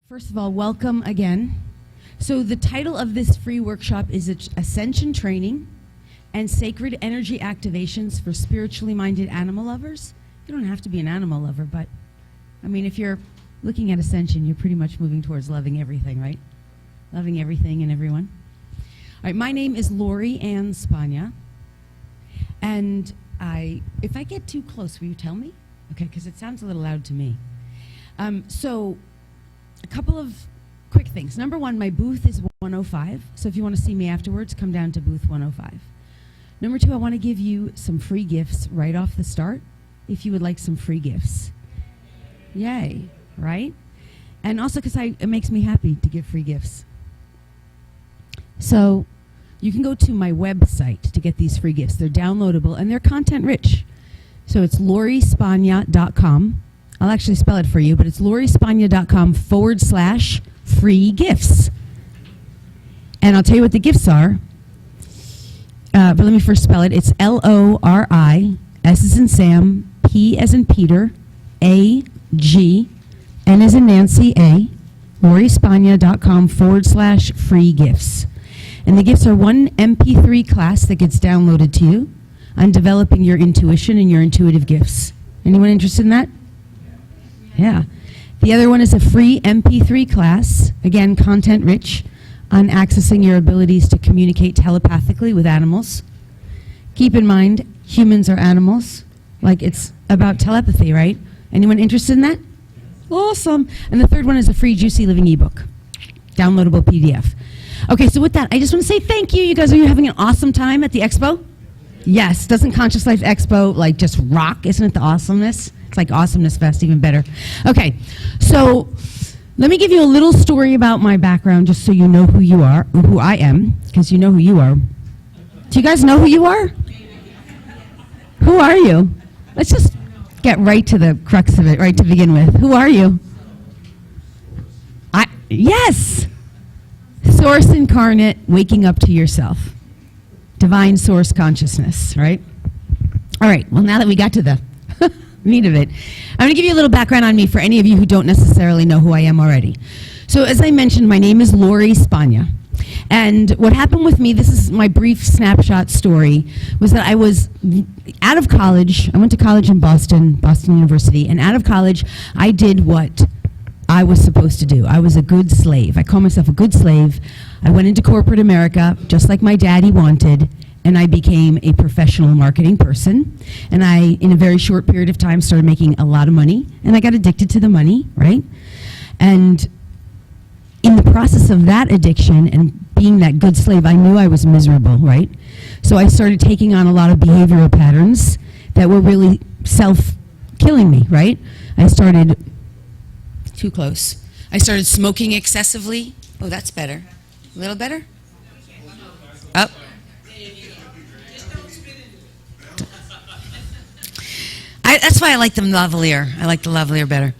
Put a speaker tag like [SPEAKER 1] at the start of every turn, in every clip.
[SPEAKER 1] First of all, welcome again. So the title of this free workshop is Ascension Training and Sacred Energy Activations for Spiritually Minded Animal Lovers. You don't have to be an animal lover, but I mean, if you're looking at Ascension, you're pretty much moving towards loving everything, right? Loving everything and everyone. All right, my name is Lori Ann Spagna, and if I get too close, will you tell me? Okay, because it sounds a little loud to me. So a couple of quick things. Number one, my booth is 105, so if you want to see me afterwards, come down to booth 105. Number two, I want to give you some free gifts right off the start, if you would like some free gifts. Yay, right? And also because it makes me happy to give free gifts. So you can go to my website to get these free gifts. They're downloadable and they're content rich. So it's lorispagna.com. I'll actually spell it for you, but it's lorispagna.com/free gifts. And I'll tell you what the gifts are. But let me first spell it. It's Lori, S as in Sam, P as in Peter, A-G, N as in Nancy, A, lorispagna.com/free gifts. And the gifts are one MP3 class that gets downloaded to you on developing your intuition and your intuitive gifts. Anyone interested in that? Yeah. The other one is a free MP3 class, again, content rich, on accessing your abilities to communicate telepathically with animals. Keep in mind, humans are animals. Like, it's about telepathy, right? Anyone interested in that? Awesome. And the third one is a free Juicy Living ebook, downloadable PDF. Okay, so with that, I just want to say thank you. You guys, are you having an awesome time at the expo? Yes. Doesn't Conscious Life Expo, like, just rock? Isn't it the awesomeness? It's like Awesomeness Fest, even better. Okay, so let me give you a little story about my background, just so you know who you are, or who I am, because you know who you are. Do you guys know who you are? Who are you? Let's just get right to the crux of it, right to begin with. Who are you? Yes! Source incarnate, waking up to yourself. Divine source consciousness, right? All right, well, now that we got to the meat of it, I'm going to give you a little background on me for any of you who don't necessarily know who I am already. So as I mentioned, my name is Lori Spagna. And what happened with me, this is my brief snapshot story, was that I was out of college. I went to college in Boston University, and out of college, I did what I was supposed to do. I was a good slave. I call myself a good slave. I went into corporate America, just like my daddy wanted, and I became a professional marketing person. And I, in a very short period of time, started making a lot of money, and I got addicted to the money, right? And in the process of that addiction and being that good slave, I knew I was miserable, right? So I started taking on a lot of behavioral patterns that were really self-killing me, right? I started too close. I started smoking excessively. Oh, that's better. A little better? Up. That's why I like them lavalier. I like the lavalier better.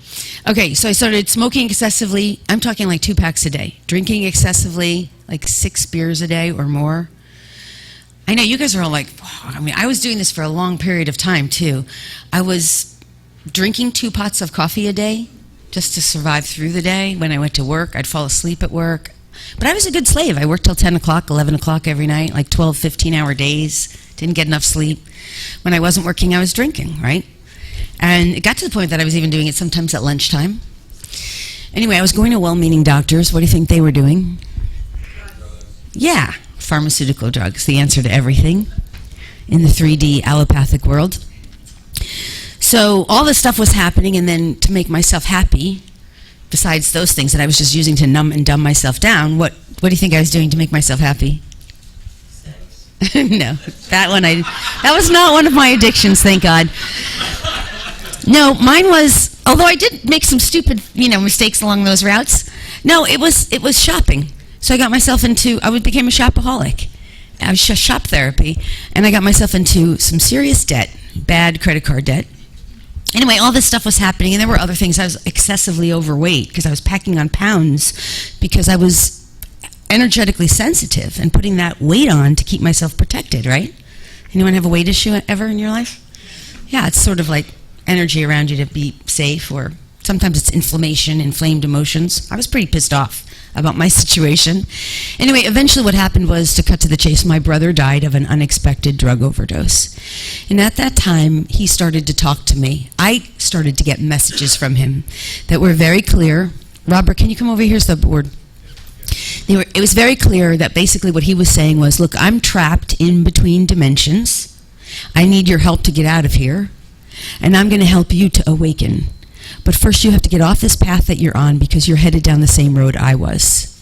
[SPEAKER 1] Okay, so I started smoking excessively. I'm talking like 2 packs a day. Drinking excessively, like 6 beers a day or more. I know you guys are all like, wow. I mean, I was doing this for a long period of time too. I was drinking 2 pots of coffee a day just to survive through the day. When I went to work, I'd fall asleep at work. But I was a good slave. I worked till 10 o'clock, 11 o'clock every night, like 12, 15-hour days. Didn't get enough sleep. When I wasn't working, I was drinking, right? And it got to the point that I was even doing it sometimes at lunchtime. Anyway, I was going to well-meaning doctors. What do you think they were doing? Yeah, pharmaceutical drugs, the answer to everything in the 3D allopathic world. So all this stuff was happening, and then to make myself happy, besides those things that I was just using to numb and dumb myself down, what do you think I was doing to make myself happy? No, that was not one of my addictions, thank God. No, mine was, although I did make some stupid, mistakes along those routes. No, it was shopping. So I got myself into, became a shopaholic. I was just shop therapy, and I got myself into some serious debt, bad credit card debt. Anyway, all this stuff was happening, and there were other things. I was excessively overweight because I was packing on pounds because I was energetically sensitive and putting that weight on to keep myself protected, right? Anyone have a weight issue ever in your life? Yeah, it's sort of like energy around you to be safe or Sometimes it's inflammation, inflamed emotions. I was pretty pissed off about my situation. Anyway, eventually what happened was, to cut to the chase, my brother died of an unexpected drug overdose. And at that time, he started to talk to me. I started to get messages from him that were very clear. Robert, can you come over here? Here's the board. It was very clear that basically what he was saying was, look, I'm trapped in between dimensions. I need your help to get out of here. And I'm going to help you to awaken. But first you have to get off this path that you're on, because you're headed down the same road I was.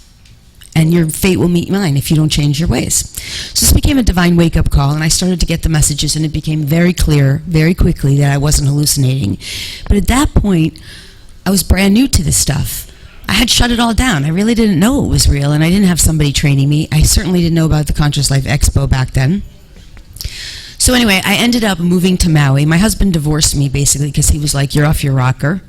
[SPEAKER 1] And your fate will meet mine if you don't change your ways. So this became a divine wake-up call, and I started to get the messages, and it became very clear very quickly that I wasn't hallucinating. But at that point, I was brand new to this stuff. I had shut it all down. I really didn't know it was real, and I didn't have somebody training me. I certainly didn't know about the Conscious Life Expo back then. So anyway, I ended up moving to Maui. My husband divorced me, basically, because he was like, you're off your rocker.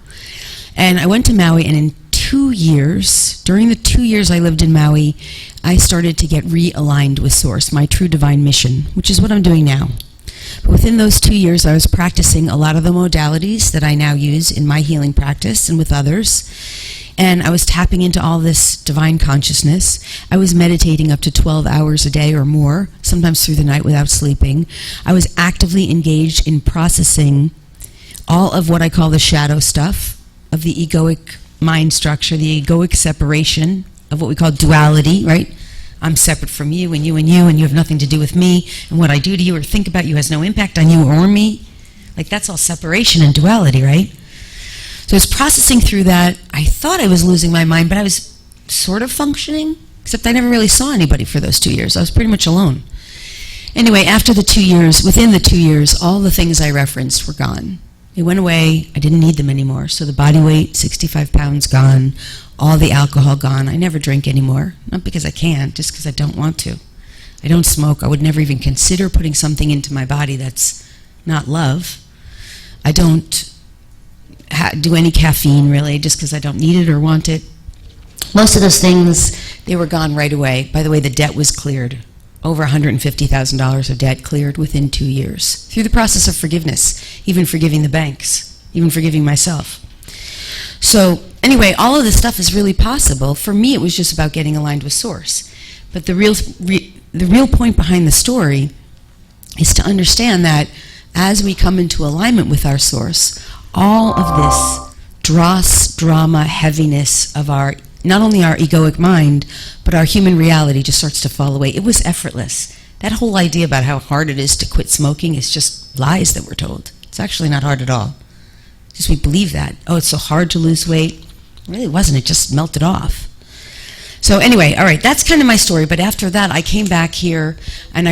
[SPEAKER 1] And I went to Maui, and in 2 years, during the 2 years I lived in Maui, I started to get realigned with Source, my true divine mission, which is what I'm doing now. But within those 2 years, I was practicing a lot of the modalities that I now use in my healing practice and with others. And I was tapping into all this divine consciousness. I was meditating up to 12 hours a day or more, sometimes through the night without sleeping. I was actively engaged in processing all of what I call the shadow stuff of the egoic mind structure, the egoic separation of what we call duality, right? I'm separate from you, and you have nothing to do with me, and what I do to you or think about you has no impact on you or me. Like, that's all separation and duality, right? So I was processing through that. I thought I was losing my mind, but I was sort of functioning, except I never really saw anybody for those 2 years. I was pretty much alone. Anyway, after the 2 years, within the 2 years, all the things I referenced were gone. They went away. I didn't need them anymore. So the body weight, 65 pounds, gone. All the alcohol gone. I never drink anymore. Not because I can't, just because I don't want to. I don't smoke. I would never even consider putting something into my body that's not love. I don't do any caffeine, really, just because I don't need it or want it. Most of those things, they were gone right away. By the way, the debt was cleared. Over $150,000 of debt cleared within 2 years through the process of forgiveness, even forgiving the banks, even forgiving myself. So anyway, all of this stuff is really possible. For me, it was just about getting aligned with Source. But the real point behind the story is to understand that as we come into alignment with our Source, all of this dross, drama, heaviness of our, not only our egoic mind, but our human reality just starts to fall away. It was effortless. That whole idea about how hard it is to quit smoking is just lies that we're told. It's actually not hard at all. Just we believe that. Oh, it's so hard to lose weight. It really wasn't. It just melted off. So anyway, all right, that's kind of my story. But after that, I came back here, and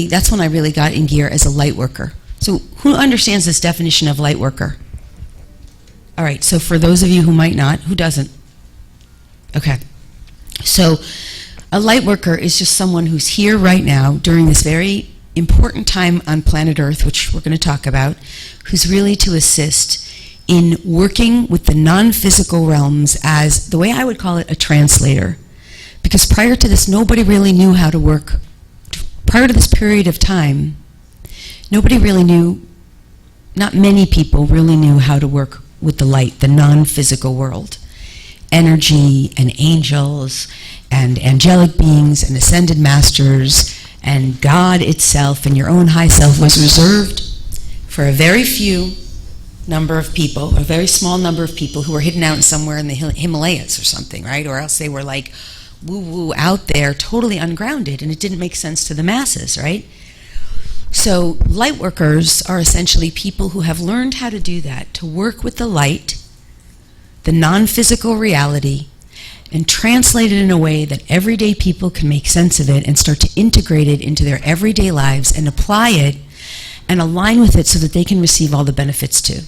[SPEAKER 1] that's when I really got in gear as a light worker. So who understands this definition of light worker? All right, so for those of you who might not, who doesn't? Okay. So a light worker is just someone who's here right now during this very important time on planet Earth, which we're going to talk about, who's really to assist in working with the non-physical realms as, the way I would call it, a translator. Because prior to this, nobody really knew how to work. Prior to this period of time, nobody really knew, not many people really knew how to work with the light, the non-physical world. Energy and angels and angelic beings and ascended masters and God itself and your own high self was reserved for a very few number of people, a very small number of people who were hidden out somewhere in the Himalayas or something, right? Or else they were like woo-woo out there, totally ungrounded, and it didn't make sense to the masses, right? So light workers are essentially people who have learned how to do that, to work with the light, the non-physical reality, and translate it in a way that everyday people can make sense of it and start to integrate it into their everyday lives and apply it and align with it so that they can receive all the benefits too.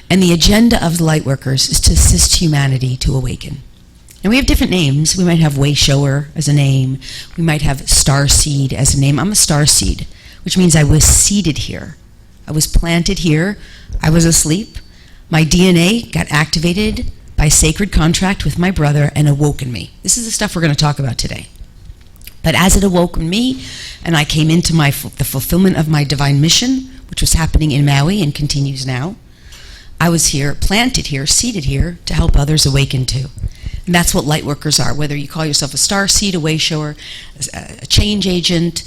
[SPEAKER 1] And the agenda of the light workers is to assist humanity to awaken. And we have different names. We might have Way Shower as a name. We might have Star Seed as a name. I'm a star seed, which means I was seeded here. I was planted here. I was asleep. My DNA got activated by sacred contract with my brother and awoken me. This is the stuff we're going to talk about today. But as it awoken me, and I came into the fulfillment of my divine mission, which was happening in Maui and continues now, I was here, planted here, seated here to help others awaken too. And that's what light workers are, whether you call yourself a star seed, a way shower, a change agent.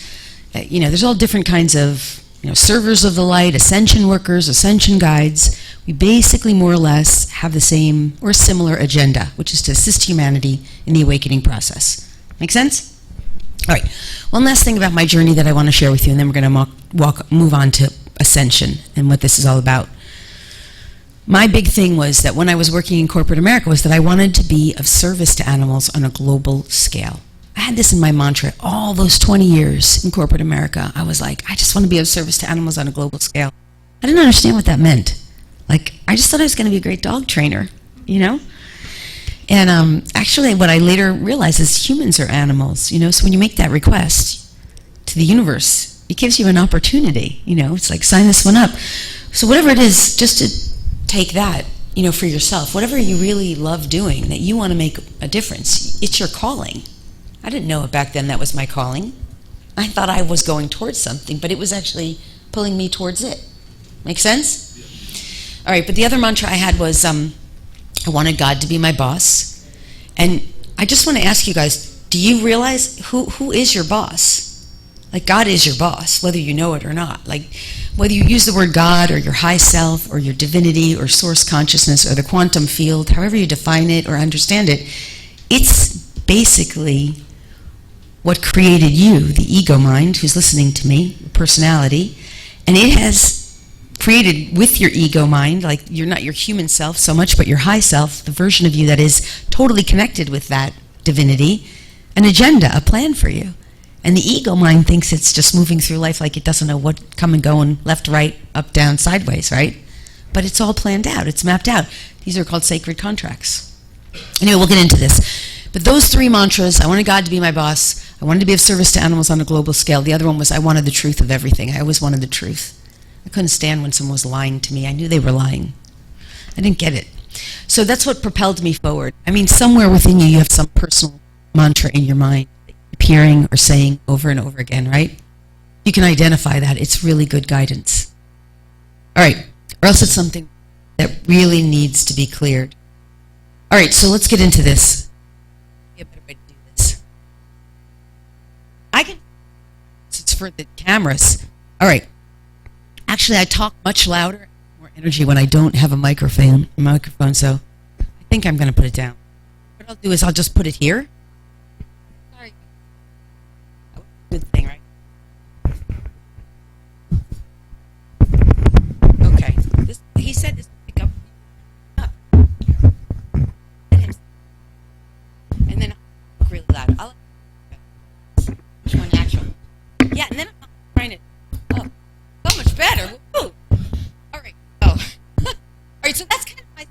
[SPEAKER 1] There's all different kinds of servers of the light, ascension workers, ascension guides. We basically more or less have the same or similar agenda, which is to assist humanity in the awakening process. Make sense? All right. One last thing about my journey that I want to share with you, and then we're going to move on to ascension and what this is all about. My big thing was that when I was working in corporate America was that I wanted to be of service to animals on a global scale. I had this in my mantra all those 20 years in corporate America. I was like, I just want to be of service to animals on a global scale. I didn't understand what that meant. I just thought I was going to be a great dog trainer, And actually, what I later realized is humans are animals, So when you make that request to the universe, it gives you an opportunity, It's like, sign this one up. So whatever it is, just to take that, for yourself. Whatever you really love doing, that you want to make a difference, it's your calling. I didn't know it back then that was my calling. I thought I was going towards something, but it was actually pulling me towards it. Make sense? Yeah. All right, but the other mantra I had was I wanted God to be my boss. And I just want to ask you guys, do you realize who is your boss? God is your boss, whether you know it or not. Whether you use the word God or your high self or your divinity or source consciousness or the quantum field, however you define it or understand it, it's basically what created you, the ego mind, who's listening to me, personality, and it has created with your ego mind, you're not your human self so much, but your high self, the version of you that is totally connected with that divinity, an agenda, a plan for you. And the ego mind thinks it's just moving through life like it doesn't know what come and go and left, right, up, down, sideways, right? But it's all planned out. It's mapped out. These are called sacred contracts. Anyway, we'll get into this. But those three mantras, I wanted God to be my boss, I wanted to be of service to animals on a global scale. The other one was I wanted the truth of everything. I always wanted the truth. I couldn't stand when someone was lying to me. I knew they were lying. I didn't get it. So that's what propelled me forward. Somewhere within you have some personal mantra in your mind, appearing or saying over and over again, right? You can identify that. It's really good guidance. All right, or else it's something that really needs to be cleared. All right, so let's get into this. A better way to do this. It's for the cameras. All right. Actually, I talk much louder, more energy when I don't have a microphone, so I think I'm going to put it down. What I'll do is I'll just put it here. Sorry. Good thing, right? Okay. He said this will pick up. And then I'll talk really loud. I'll much more natural. Yeah, and then I'm trying to. Oh, so much better. Woo. All right. Oh. All right. So that's kind of my.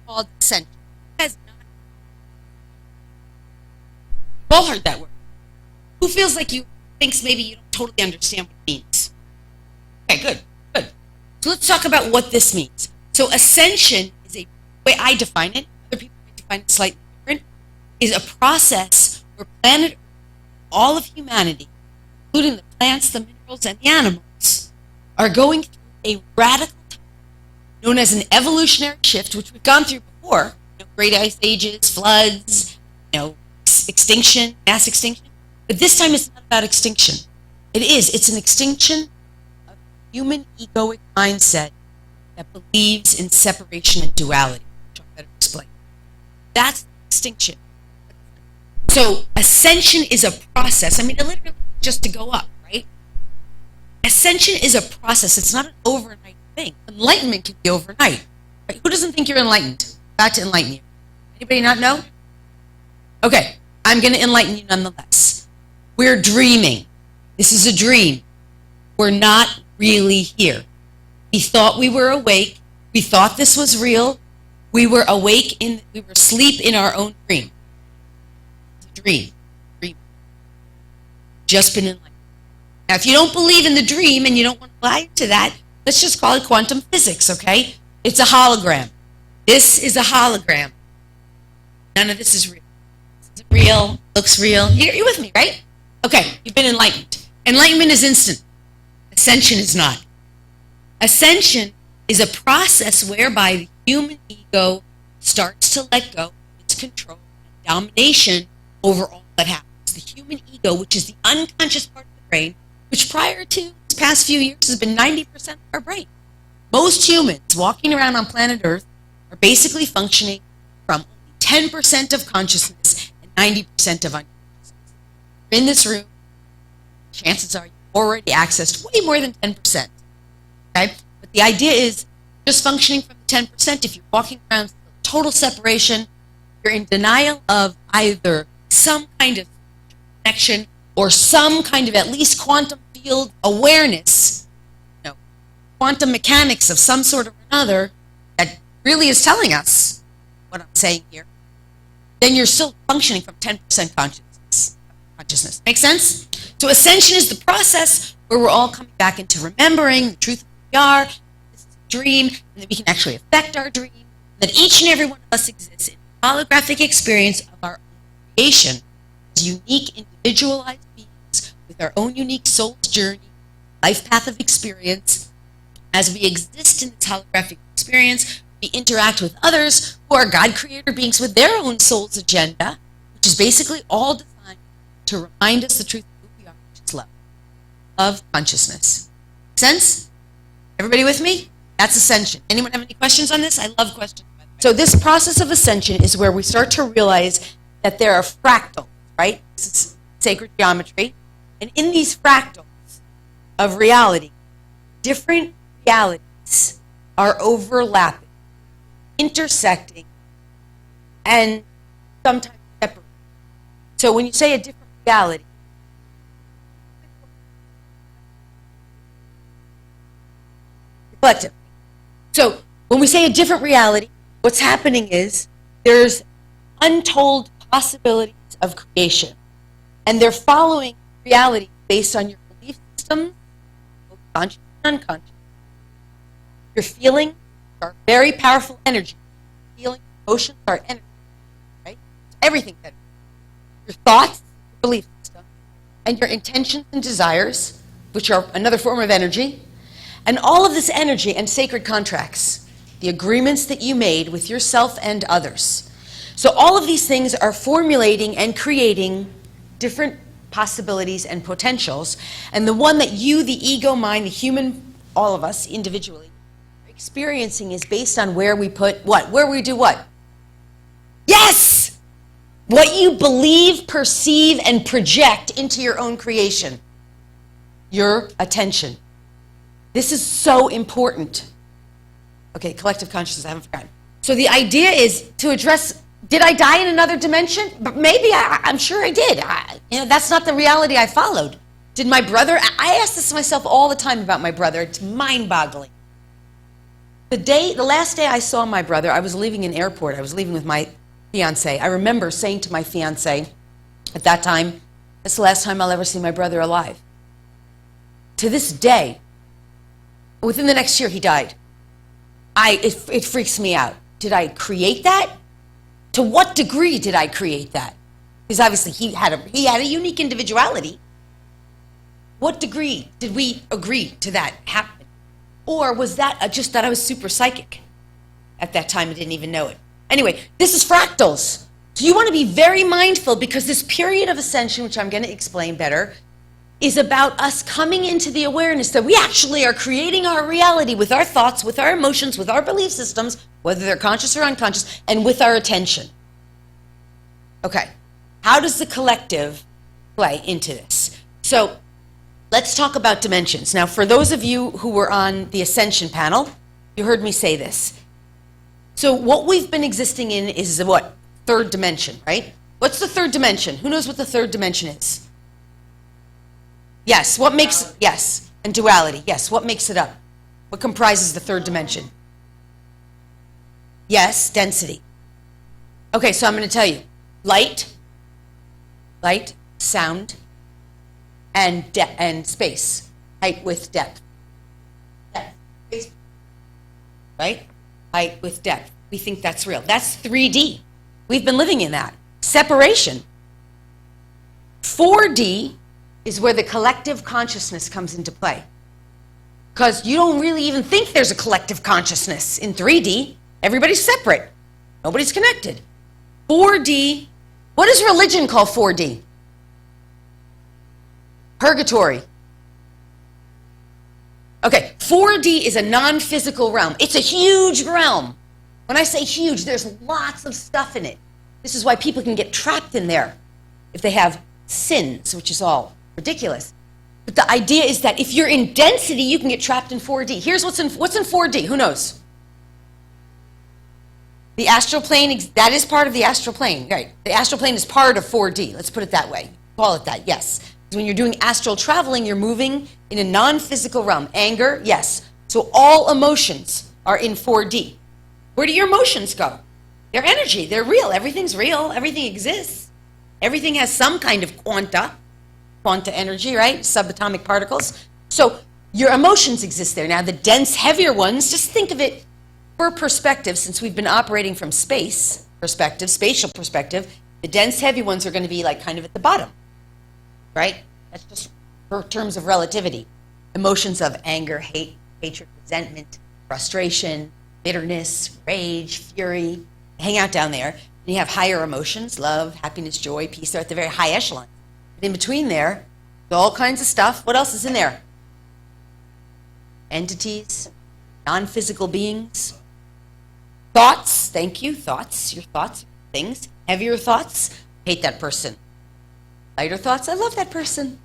[SPEAKER 1] Called Ascension. Has not. You've all heard that word. Who feels like you thinks maybe you don't totally understand what it means? Okay, good. So let's talk about what this means. So ascension is a way I define it. Other people might define it slightly different. Is a process where planet Earth, all of humanity, including the plants, the minerals, and the animals, are going through a radical time known as an evolutionary shift, which we've gone through before. Great ice ages, floods, extinction, mass extinction. But this time it's not about extinction. It's an extinction of human egoic mindset that believes in separation and duality, which I'll better explain. That's extinction. So ascension is a process. Literally just to go up, right? Ascension is a process. It's not an overnight thing. Enlightenment can be overnight. Right? Who doesn't think you're enlightened? About to enlighten you. Anybody not know? Okay, I'm going to enlighten you nonetheless. We're dreaming. This is a dream. We're not really here. We thought we were awake. We thought this was real. We were awake we were asleep in our own dream. It's a dream. Just been enlightened. Now, if you don't believe in the dream and you don't want to buy into that, let's just call it quantum physics, okay? It's a hologram. This is a hologram. None of this is real. This isn't real. Looks real. You're with me, right? Okay, you've been enlightened.
[SPEAKER 2] Enlightenment is instant. Ascension is not. Ascension is a process whereby the human ego starts to let go of its control and domination over all that happens. The human ego, which is the unconscious part of the brain, which prior to these past few years has been 90% of our brain. Most humans walking around on planet Earth are basically functioning from 10% of consciousness and 90% of unconsciousness. In this room, chances are you've already accessed way more than 10%. Okay? But the idea is just functioning from the 10%. If you're walking around total separation, you're in denial of either some kind of connection or some kind of at least quantum field awareness, quantum mechanics of some sort or another that really is telling us what I'm saying here, then you're still functioning from 10% consciousness. Make sense? So ascension is the process where we're all coming back into remembering the truth of who we are, this is a dream, and that we can actually affect our dream, that each and every one of us exists in a holographic experience of our own creation as unique, individualized beings with our own unique soul's journey, life path of experience. As we exist in this holographic experience, we interact with others who are God creator beings with their own soul's agenda, which is basically all designed to remind us the truth of who we are, which is love. Love consciousness. Make sense? Everybody with me? That's ascension. Anyone have any questions on this? I love questions. So this process of ascension is where we start to realize that there are fractals, right? This is sacred geometry. And in these fractals of reality, different realities are overlapping, intersecting, and sometimes separating. So when you say a different reality, collective. So when we say a different reality, what's happening is there's untold possibilities of creation, and they're following reality based on your belief system, both conscious and unconscious. Your feelings are very powerful energy. Feelings, emotions are energy, right? Everything that your thoughts, your belief system, and your intentions and desires, which are another form of energy, and all of this energy and sacred contracts, the agreements that you made with yourself and others. So all of these things are formulating and creating different possibilities and potentials, and the one that you, the ego mind, the human, all of us individually, are experiencing is based on where we put what? Where we do what? Yes! What you believe, perceive, and project into your own creation. Your attention. This is so important. Okay, collective consciousness, I haven't forgotten. So the idea is to address, did I die in another dimension? But maybe, I'm sure I did. That's not the reality I followed. Did my brother, I ask this myself all the time about my brother. It's mind-boggling. The last day I saw my brother, I was leaving an airport. I was leaving with my fiance. I remember saying to my fiance at that time, that's the last time I'll ever see my brother alive. To this day, within the next year, he died. It freaks me out. Did I create that? To what degree did I create that? Because obviously he had a unique individuality. What degree did we agree to that happen? Or was that just that I was super psychic at that time and didn't even know it? Anyway, this is fractals. So you want to be very mindful, because this period of ascension, which I'm going to explain better, is about us coming into the awareness that we actually are creating our reality with our thoughts, with our emotions, with our belief systems, whether they're conscious or unconscious, and with our attention. Okay, how does the collective play into this? So let's talk about dimensions. Now, for those of you who were on the Ascension panel, you heard me say this. So what we've been existing in is what? Third dimension, right? What's the third dimension? Who knows what the third dimension is? Yes, what makes, yes, and duality, yes, what makes it up? What comprises the third dimension? Yes, density. Okay, so I'm going to tell you, light, sound, and space, height, width, depth. Space. Right? Height, width, depth. We think that's real. That's 3D. We've been living in that. Separation. 4D is where the collective consciousness comes into play. Because you don't really even think there's a collective consciousness in 3D. Everybody's separate. Nobody's connected. 4D, what does religion call 4D? Purgatory. Okay, 4D is a non-physical realm. It's a huge realm. When I say huge, there's lots of stuff in it. This is why people can get trapped in there if they have sins, which is all ridiculous. But the idea is that if you're in density, you can get trapped in 4D. Here's what's in 4D. Who knows? The astral plane, that is part of the astral plane, right? The astral plane is part of 4D. Let's put it that way. Call it that, yes. Because when you're doing astral traveling, you're moving in a non-physical realm. Anger, yes. So all emotions are in 4D. Where do your emotions go? They're energy. They're real. Everything's real. Everything exists. Everything has some kind of quanta energy, right? Subatomic particles. So your emotions exist there. Now, the dense, heavier ones, just think of it for perspective, since we've been operating from space perspective, spatial perspective, the dense, heavy ones are going to be like kind of at the bottom, right? That's just for terms of relativity. Emotions of anger, hate, hatred, resentment, frustration, bitterness, rage, fury, hang out down there. And you have higher emotions, love, happiness, joy, peace. They're at the very high echelon. And in between there, all kinds of stuff. What else is in there? Entities, non-physical beings, thoughts. Thank you. Thoughts. Your thoughts, things. Heavier thoughts. Hate that person. Lighter thoughts. I love that person.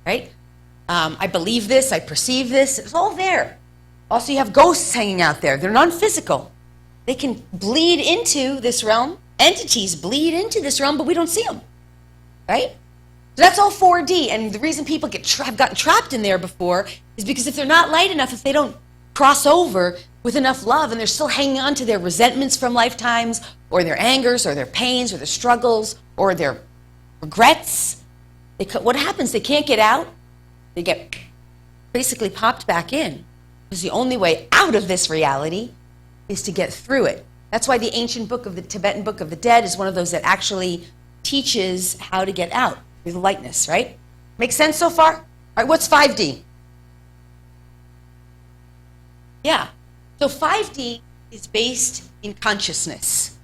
[SPEAKER 2] Right? I believe this. I perceive this. It's all there. Also, you have ghosts hanging out there. They're non-physical. They can bleed into this realm. Entities bleed into this realm, but we don't see them. Right? So that's all 4D. And the reason people have gotten trapped in there before is because if they're not light enough, if they don't cross over with enough love and they're still hanging on to their resentments from lifetimes or their angers or their pains or their struggles or their regrets, what happens? They can't get out. They get basically popped back in. Because the only way out of this reality is to get through it. That's why the ancient book of the Tibetan Book of the Dead is one of those that actually teaches how to get out through the lightness, right? Make sense so far? All right, what's 5D? Yeah. So 5D is based in consciousness.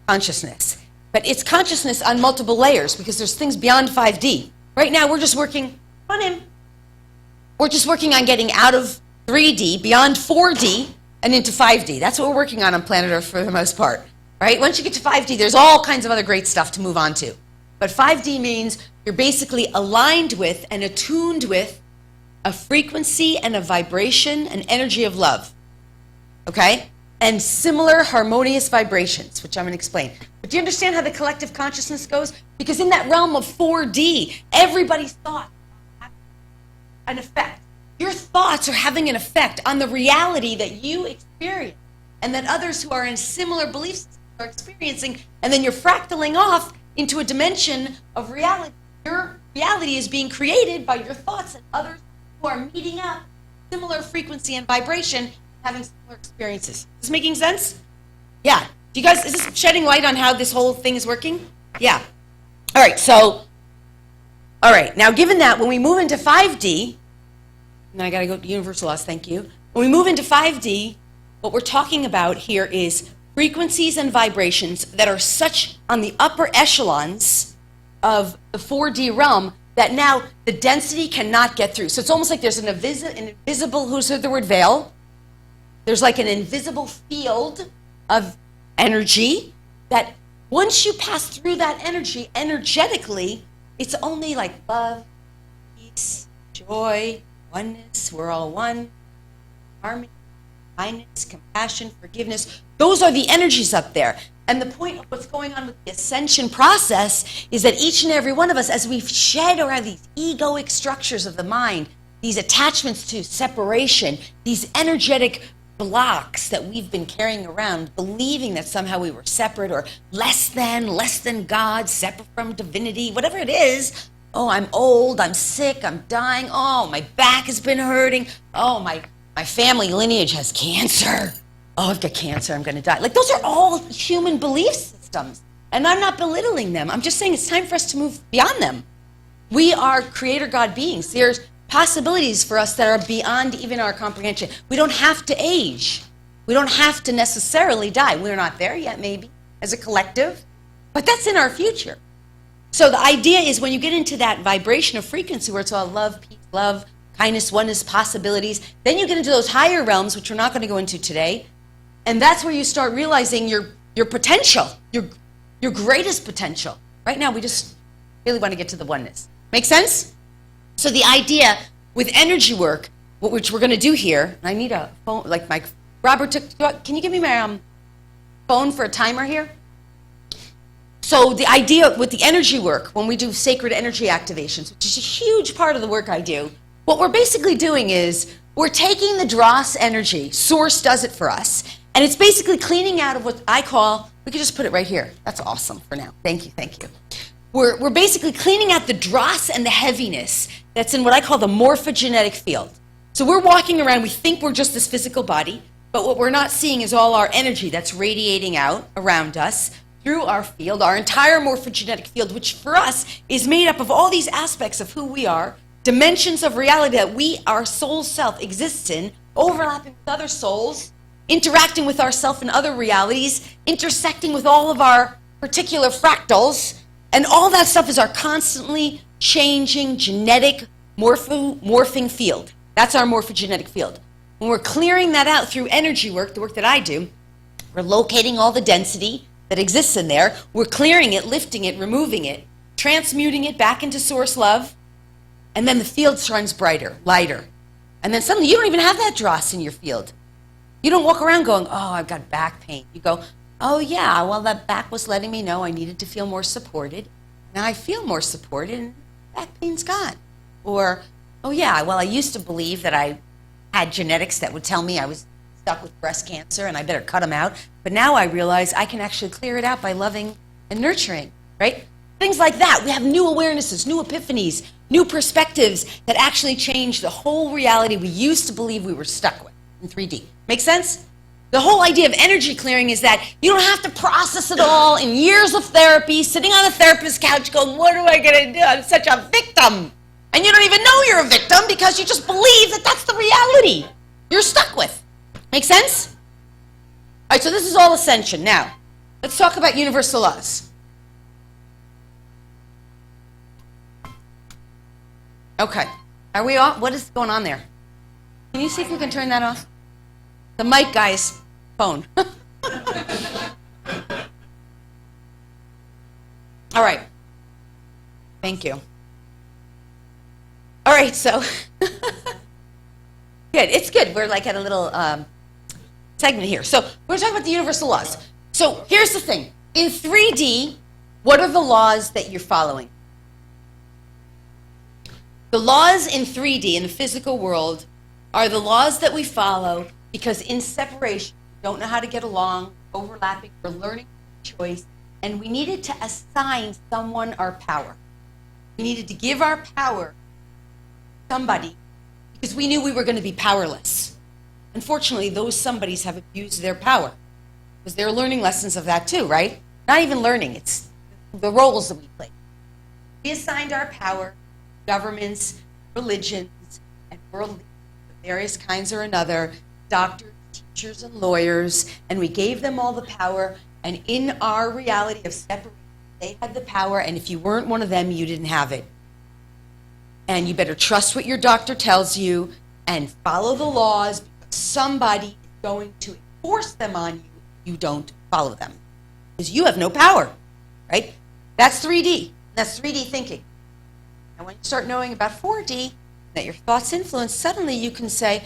[SPEAKER 2] Consciousness. But it's consciousness on multiple layers because there's things beyond 5D. Right now we're just working on him. We're just working on getting out of 3D, beyond 4D, and into 5D. That's what we're working on planet Earth for the most part. Right? Once you get to 5D, there's all kinds of other great stuff to move on to. But 5D means you're basically aligned with and attuned with a frequency and a vibration, an energy of love. Okay? And similar harmonious vibrations, which I'm going to explain. But do you understand how the collective consciousness goes? Because in that realm of 4D, everybody's thoughts have an effect. Your thoughts are having an effect on the reality that you experience and that others who are in similar belief systems are experiencing, and then you're fractaling off into a dimension of reality. Your reality is being created by your thoughts and others who are meeting up similar frequency and vibration, having similar experiences. Is this making sense? Yeah. Do you guys, is this shedding light on how this whole thing is working? Yeah. All right, so, all right. Now, given that, when we move into 5D, now I got to go to universal laws, thank you. When we move into 5D, what we're talking about here is frequencies and vibrations that are such on the upper echelons of the 4D realm that now the density cannot get through. So it's almost like there's an invisible, who's heard the word veil? There's like an invisible field of energy that once you pass through that energy, energetically, it's only like love, peace, joy, oneness, we're all one, harmony, kindness, compassion, forgiveness. Those are the energies up there. And the point of what's going on with the ascension process is that each and every one of us, as we shed around these egoic structures of the mind, these attachments to separation, these energetic blocks that we've been carrying around, believing that somehow we were separate or less than God, separate from divinity, whatever it is. Oh, I'm old, I'm sick, I'm dying. Oh, my back has been hurting. Oh, my family lineage has cancer. Oh, I've got cancer, I'm going to die. Like, those are all human belief systems. And I'm not belittling them. I'm just saying it's time for us to move beyond them. We are creator God beings. There's possibilities for us that are beyond even our comprehension. We don't have to age. We don't have to necessarily die. We're not there yet, maybe, as a collective, but that's in our future. So the idea is when you get into that vibration of frequency where it's all love, peace, love, kindness, oneness, possibilities, then you get into those higher realms, which we're not going to go into today, and that's where you start realizing your potential, your greatest potential. Right now, we just really want to get to the oneness. Make sense? So the idea with energy work, which we're going to do here, and I need a phone, like my, Robert, can you give me my phone for a timer here? So the idea with the energy work, when we do sacred energy activations, which is a huge part of the work I do, what we're basically doing is we're taking the dross energy, Source does it for us, and it's basically cleaning out of what I call, we could just put it right here. That's awesome for now. Thank you, thank you. We're basically cleaning out the dross and the heaviness that's in what I call the morphogenetic field. So we're walking around, we think we're just this physical body, but what we're not seeing is all our energy that's radiating out around us through our field, our entire morphogenetic field, which for us is made up of all these aspects of who we are, dimensions of reality that we, our soul self, exists in, overlapping with other souls, interacting with ourself in other realities, intersecting with all of our particular fractals, and all that stuff is our constantly changing genetic morphing field. That's our morphogenetic field. When we're clearing that out through energy work, the work that I do, we're locating all the density that exists in there. We're clearing it, lifting it, removing it, transmuting it back into source love, and then the field shines brighter, lighter. And then suddenly you don't even have that dross in your field. You don't walk around going, oh, I've got back pain. You go, oh yeah, well that back was letting me know I needed to feel more supported. Now I feel more supported and back pain's gone. Or, oh yeah, well I used to believe that I had genetics that would tell me I was stuck with breast cancer and I better cut them out. But now I realize I can actually clear it out by loving and nurturing, right? Things like that. We have new awarenesses, new epiphanies, new perspectives that actually change the whole reality we used to believe we were stuck with in 3D. Make sense? The whole idea of energy clearing is that you don't have to process it all in years of therapy, sitting on a therapist's couch going, what am I going to do? I'm such a victim. And you don't even know you're a victim because you just believe that that's the reality you're stuck with. Make sense? All right, so this is all ascension. Now, let's talk about universal laws. Okay. Are we off? What is going on there? Can you see if you can turn that off? The mic guy's phone. All right. Thank you. All right, so good. It's good. We're like at a little segment here. So we're talking about the universal laws. So here's the thing. In 3D, what are the laws that you're following? The laws in 3D, in the physical world, are the laws that we follow because in separation, we don't know how to get along, overlapping, we're learning choice, and we needed to assign someone our power. We needed to give our power to somebody because we knew we were going to be powerless. Unfortunately, those somebodies have abused their power because they're learning lessons of that too, right? Not even learning, it's the roles that we play. We assigned our power to governments, religions, and world leaders of various kinds or another, doctors, teachers, and lawyers, and we gave them all the power, and in our reality of separation, they had the power, and if you weren't one of them, you didn't have it. And you better trust what your doctor tells you and follow the laws because somebody is going to enforce them on you if you don't follow them. Because you have no power, right? That's 3D. That's 3D thinking. And when you start knowing about 4D, that your thoughts influence, suddenly you can say,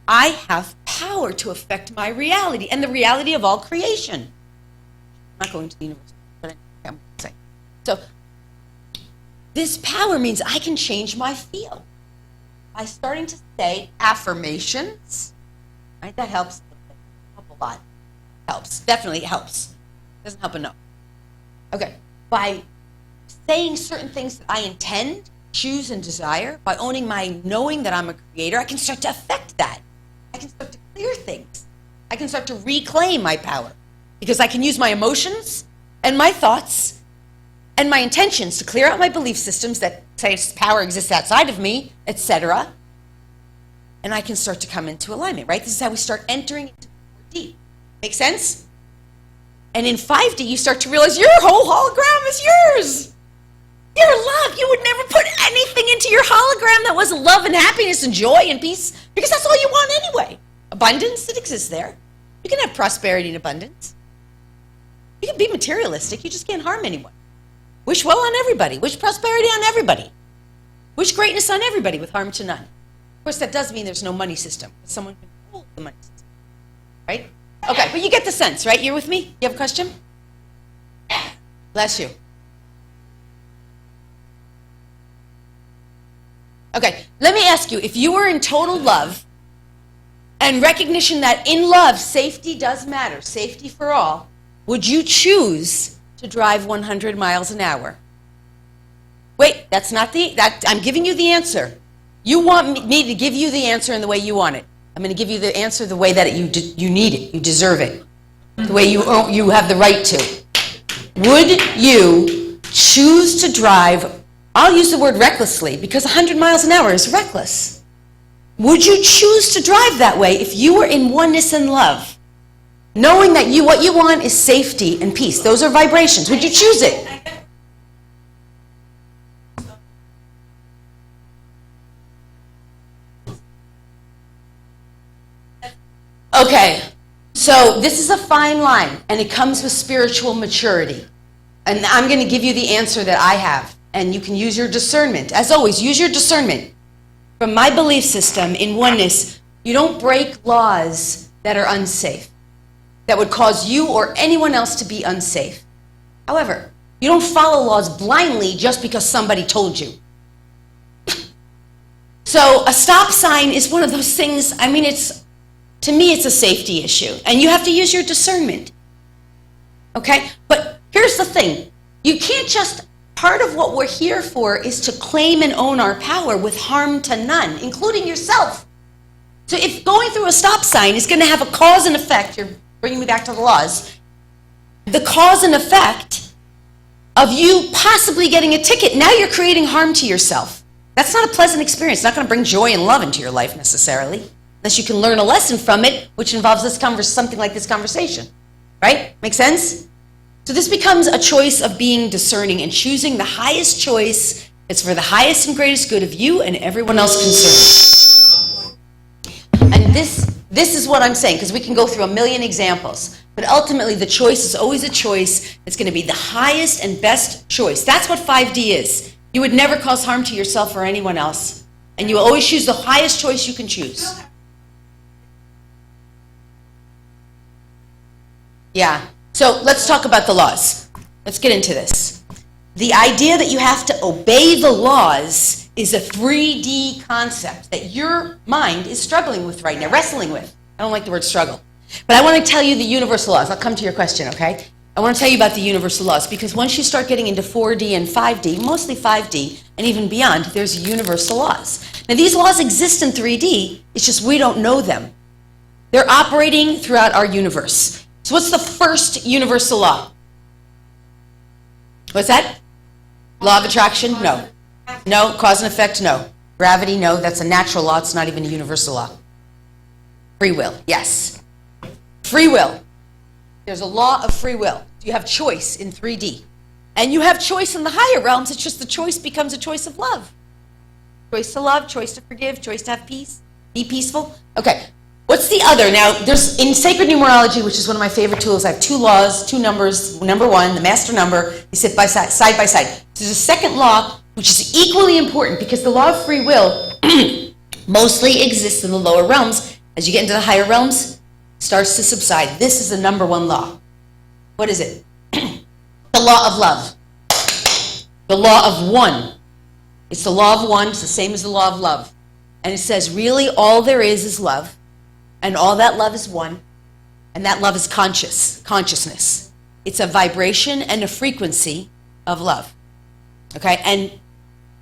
[SPEAKER 2] I have power to affect my reality and the reality of all creation. I'm not going to the universe, but I'm going to say. So this power means I can change my field by starting to say affirmations. Right? That helps a lot. Helps. Definitely helps. Doesn't help enough. Okay. By saying certain things that I intend, choose, and desire, by owning my knowing that I'm a creator, I can start to affect that. I can start to clear things. I can start to reclaim my power because I can use my emotions and my thoughts and my intentions to clear out my belief systems that say power exists outside of me, etc. And I can start to come into alignment, right? This is how we start entering into 4D. Make sense? And in 5D, you start to realize your whole hologram is yours. Your love. You would never put anything into your hologram that wasn't love and happiness and joy and peace, because that's all you want anyway. Abundance, it exists there. You can have prosperity and abundance. You can be materialistic. You just can't harm anyone. Wish well on everybody. Wish prosperity on everybody. Wish greatness on everybody with harm to none. Of course, that does mean there's no money system. Someone controls the money system, right? Okay, but you get the sense, right? You're with me? You have a question? Bless you. Okay, let me ask you, if you were in total love and recognition that in love, safety does matter, safety for all, would you choose to drive 100 miles an hour? Wait, that's not I'm giving you the answer. You want me to give you the answer in the way you want it. I'm going to give you the answer the way that you need it, you deserve it, the way you have the right to. Would you choose to drive, I'll use the word recklessly, because 100 miles an hour is reckless. Would you choose to drive that way if you were in oneness and love? Knowing that what you want is safety and peace. Those are vibrations. Would you choose it? Okay, so this is a fine line, and it comes with spiritual maturity. And I'm going to give you the answer that I have, and you can use your discernment. As always, use your discernment. From my belief system in oneness, you don't break laws that are unsafe, that would cause you or anyone else to be unsafe. However, you don't follow laws blindly just because somebody told you. So a stop sign is one of those things, I mean, to me, it's a safety issue, and you have to use your discernment, okay? But here's the thing. You can't just, part of what we're here for is to claim and own our power with harm to none, including yourself. So if going through a stop sign is going to have a cause and effect, you're bringing me back to the laws, the cause and effect of you possibly getting a ticket, now you're creating harm to yourself. That's not a pleasant experience. It's not going to bring joy and love into your life necessarily, unless you can learn a lesson from it, which involves something like this conversation, right? Make sense? So this becomes a choice of being discerning and choosing the highest choice that's for the highest and greatest good of you and everyone else concerned. And this is what I'm saying, because we can go through a million examples, but ultimately the choice is always a choice that's going to be the highest and best choice. That's what 5D is. You would never cause harm to yourself or anyone else, and you will always choose the highest choice you can choose. Yeah, so let's talk about the laws. Let's get into this. The idea that you have to obey the laws is a 3D concept that your mind is struggling with right now, wrestling with. I don't like the word struggle. But I want to tell you the universal laws. I'll come to your question, okay? I want to tell you about the universal laws, because once you start getting into 4D and 5D, mostly 5D, and even beyond, there's universal laws. Now, these laws exist in 3D, it's just we don't know them. They're operating throughout our universe. So what's the first universal law? What's that? Law of attraction? No. No. Cause and effect? No. Gravity? No. That's a natural law. It's not even a universal law. Free will? Yes. Free will. There's a law of free will. You have choice in 3D. And you have choice in the higher realms. It's just the choice becomes a choice of love. Choice to love, choice to forgive, choice to have peace, be peaceful. Okay. What's the other? Now, there's in sacred numerology, which is one of my favorite tools, I have 2 laws, 2 numbers. Number 1, the master number, they sit side by side. There's a second law, which is equally important, because the law of free will mostly exists in the lower realms. As you get into the higher realms, it starts to subside. This is the number 1 law. What is it? The law of love. The law of one. It's the law of one. It's the same as the law of love. And it says, really, all there is love. And all that love is one, and that love is consciousness. It's a vibration and a frequency of love, okay? And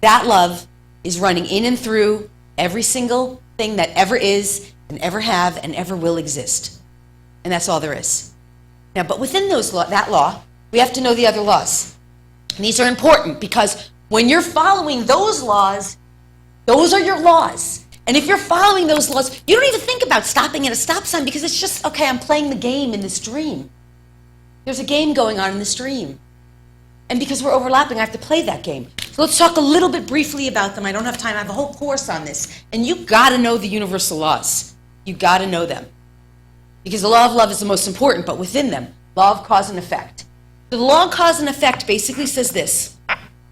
[SPEAKER 2] that love is running in and through every single thing that ever is and ever have and ever will exist. And that's all there is. Now, but within that law, we have to know the other laws. And these are important because when you're following those laws, those are your laws. And if you're following those laws, you don't even think about stopping at a stop sign because it's just, okay, I'm playing the game in this dream. There's a game going on in this dream. And because we're overlapping, I have to play that game. So let's talk a little bit briefly about them. I don't have time. I have a whole course on this. And you got to know the universal laws. You got to know them. Because the law of love is the most important, but within them, law of cause and effect. The law of cause and effect basically says this.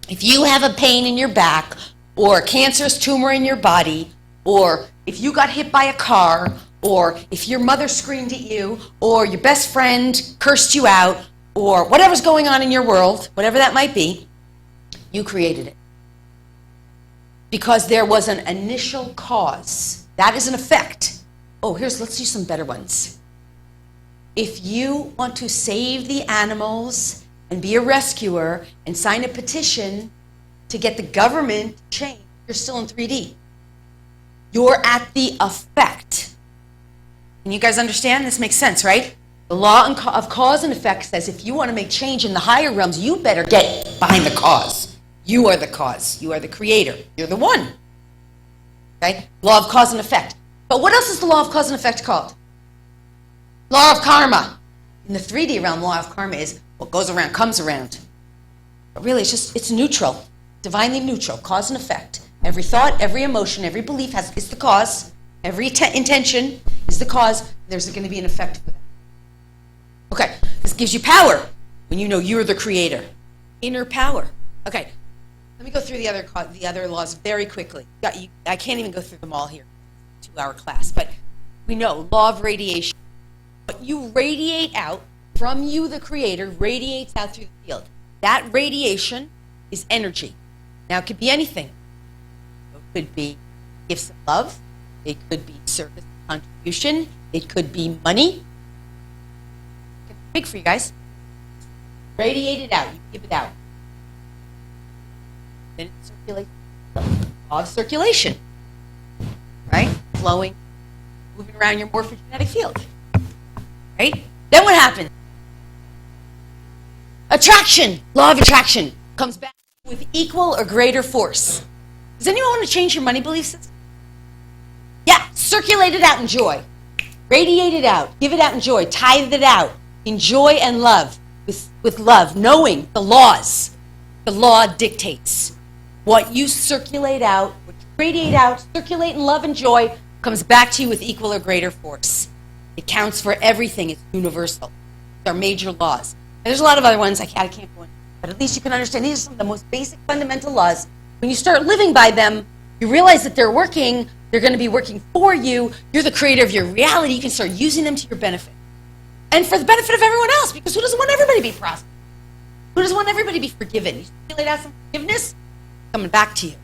[SPEAKER 2] If you have a pain in your back, or a cancerous tumor in your body, or if you got hit by a car, or if your mother screamed at you, or your best friend cursed you out, or whatever's going on in your world, whatever that might be, you created it. Because there was an initial cause. That is an effect. Oh, let's do some better ones. If you want to save the animals and be a rescuer and sign a petition to get the government to change, you're still in 3D. You're at the effect. Can you guys understand? This makes sense, right? The law of cause and effect says if you want to make change in the higher realms, you better get behind the cause. You are the cause. You are the creator. You're the one. Okay? Law of cause and effect. But what else is the law of cause and effect called? Law of karma. In the 3D realm, law of karma is what goes around comes around. But really, it's neutral. Divinely neutral. Cause and effect. Every thought, every emotion, every belief is the cause. Every intention is the cause. There's going to be an effect for that. Okay, this gives you power when you know you're the creator. Inner power. Okay, let me go through the other laws very quickly. I can't even go through them all here. 2-hour class, but we know law of radiation. What you radiate out from you, the creator, radiates out through the field. That radiation is energy. Now, it could be anything. It could be gifts of love. It could be service contribution. It could be money. It's big for you guys. Radiate it out. You give it out. Then it circulates. Law of circulation. Right? Flowing, moving around your morphogenetic field. Right? Then what happens? Attraction. Law of attraction comes back with equal or greater force. Does anyone want to change your money belief system? Yeah, circulate it out in joy. Radiate it out. Give it out in joy. Tithe it out in joy and love. With love, knowing the laws. The law dictates. What you circulate out, what you radiate out, circulate in love and joy, comes back to you with equal or greater force. It counts for everything. It's universal. They're major laws. And there's a lot of other ones I can't go into, but at least you can understand these are some of the most basic fundamental laws. When you start living by them, you realize that they're working. They're going to be working for you. You're the creator of your reality. You can start using them to your benefit. And for the benefit of everyone else, because who doesn't want everybody to be prosperous? Who doesn't want everybody to be forgiven? You circulate out some forgiveness, coming back to you.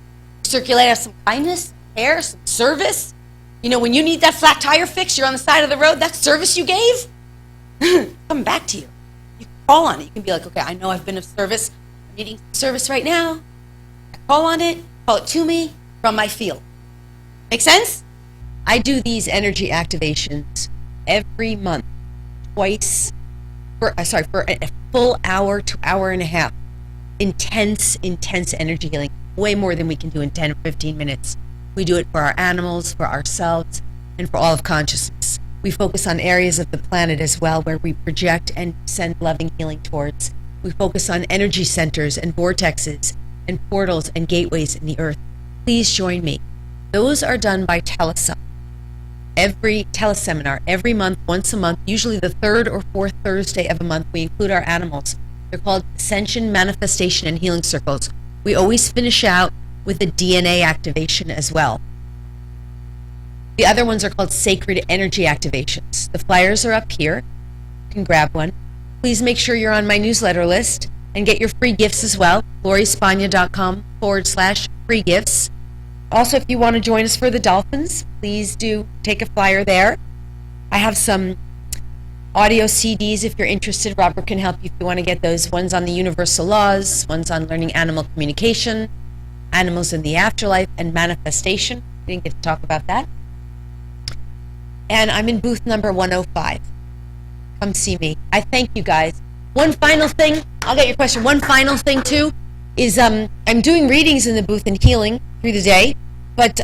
[SPEAKER 2] Circulate out some kindness, care, some service. You know, when you need that flat tire fixed, you're on the side of the road, that service you gave, coming back to you. You can call on it. You can be like, okay, I know I've been of service. I'm needing service right now. I call on it, call it to me from my field. Make sense? I do these energy activations every month, twice, for a full hour to hour and a half. Intense energy healing, way more than we can do in 10 or 15 minutes. We do it for our animals, for ourselves, and for all of consciousness. We focus on areas of the planet as well where we project and send loving healing towards. We focus on energy centers and vortexes and portals and gateways in the earth. Please join me. Those are done by teleseminar. Every teleseminar, every month, once a month, usually the third or fourth Thursday of a month, we include our animals. They're called Ascension, Manifestation, and Healing Circles. We always finish out with a DNA activation as well. The other ones are called Sacred Energy Activations. The flyers are up here. You can grab one. Please make sure you're on my newsletter list and get your free gifts as well. LoriSpagna.com/free gifts. Also, if you want to join us for the Dolphins, please do take a flyer there. I have some audio CDs if you're interested. Robert can help you if you want to get those. Ones on the universal laws, ones on learning animal communication, animals in the afterlife, and manifestation. We didn't get to talk about that. And I'm in booth number 105. Come see me. I thank you guys. One final thing. I'll get your question. One final thing too is I'm doing readings in the booth and healing through the day, but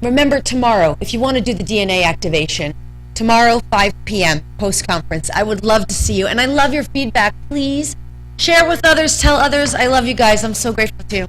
[SPEAKER 2] remember tomorrow, if you want to do the DNA activation, tomorrow 5 p.m. post-conference, I would love to see you, and I love your feedback. Please share with others, tell others. I love you guys. I'm so grateful to you.